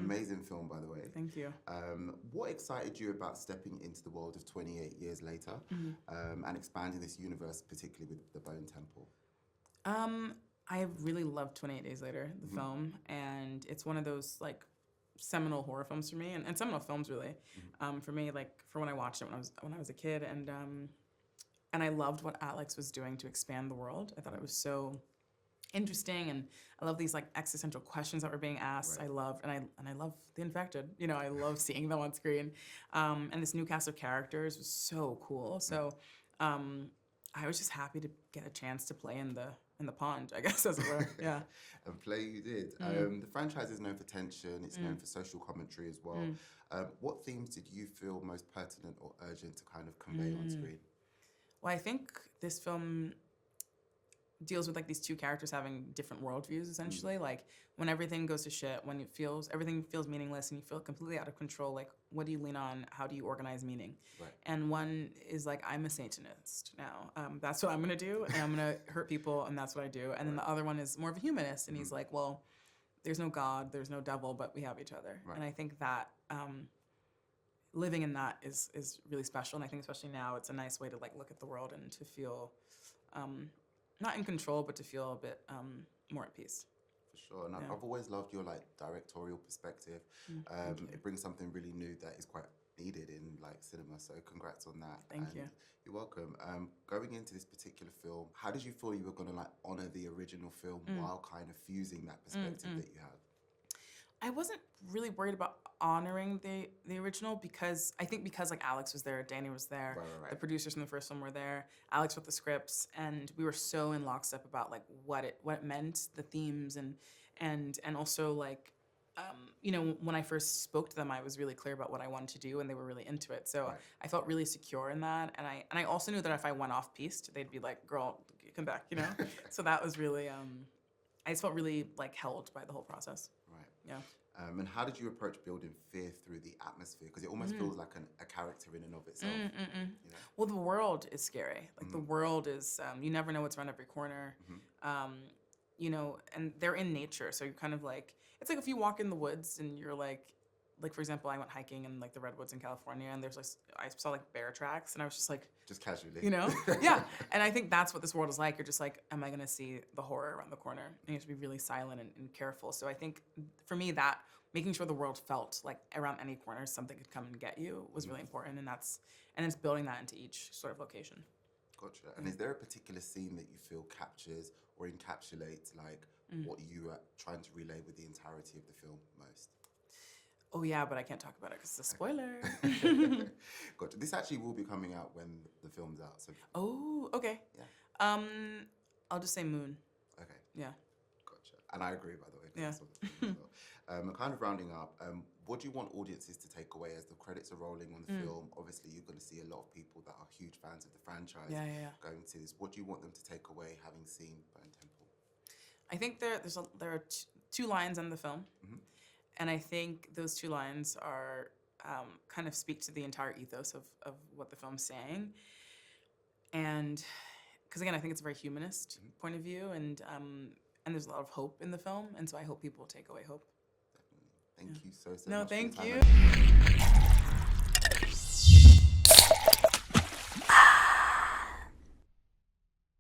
Amazing film, by the way. Thank you. What excited you about stepping into the world of 28 years later and expanding this universe, particularly with The Bone Temple? I really loved 28 Days Later, the film, and it's one of those like seminal horror films for me, and seminal films really, for me, like for when I watched it when I was a kid, and I loved what Alex was doing to expand the world. I thought it was so interesting, and I love these like existential questions that were being asked. Right. I loved, and I love the infected. You know, I love seeing them on screen, and this new cast of characters was so cool. So I was just happy to get a chance to play in the pond, I guess, as it were. Yeah. And play you did. The franchise is known for tension. It's known for social commentary as well. What themes did you feel most pertinent or urgent to kind of convey on screen? Well, I think this film deals with like these two characters having different worldviews, essentially. Like when everything goes to shit, when everything feels meaningless and you feel completely out of control, like what do you lean on? How do you organize meaning? Right. And one is like, I'm a Satanist now. That's what I'm gonna do, and I'm gonna hurt people, and that's what I do. And then the other one is more of a humanist, and he's like, well, there's no God, there's no devil, but we have each other. Right. And I think that living in that is really special, and I think especially now it's a nice way to like look at the world and to feel not in control, but to feel a bit more at peace. For sure, and I've always loved your like directorial perspective. It brings something really new that is quite needed in like cinema. So congrats on that. Thank you. You're welcome. Going into this particular film, how did you feel you were going to like honor the original film while kind of fusing that perspective that you have? I wasn't really worried about honoring the original because like Alex was there, Danny was there, Right. the producers from the first film were there, Alex wrote the scripts, and we were so in lockstep about like what it meant, the themes, and also like you know, when I first spoke to them, I was really clear about what I wanted to do, and they were really into it. So I felt really secure in that, and I also knew that if I went off piste, they'd be like, "Girl, come back," you know. So that was really I just felt really like held by the whole process. Right. Yeah. And how did you approach building fear through the atmosphere? Because it almost feels like a character in and of itself. You know? Well, the world is scary. Like the world is, you never know what's around every corner. You know, and they're in nature, so you're kind of like, it's like if you walk in the woods and you're like for example, I went hiking in like the redwoods in California, and there's like, I saw like bear tracks, and I was just like, just casually, you know, yeah. And I think that's what this world is like. You're just like, am I gonna see the horror around the corner? And you have to be really silent and careful. So I think for me, that making sure the world felt like around any corner something could come and get you was really important, and it's building that into each sort of location. Gotcha. And is there a particular scene that you feel captures or encapsulates like what you are trying to relay with the entirety of the film most? Oh yeah, but I can't talk about it because it's a spoiler. Gotcha. This actually will be coming out when the film's out. So. Oh, okay. Yeah. I'll just say moon. Okay. Yeah. Gotcha. And I agree, by the way. Yeah. And kind of rounding up, what do you want audiences to take away as the credits are rolling on the film? Obviously, you're going to see a lot of people that are huge fans of the franchise going to this. What do you want them to take away having seen Bone Temple? I think there are two lines in the film. And I think those two lines are kind of speak to the entire ethos of what the film's saying. And because again, I think it's a very humanist point of view, and there's a lot of hope in the film, and so I hope people take away hope. Definitely. Thank you so No, much. thank for your time. you.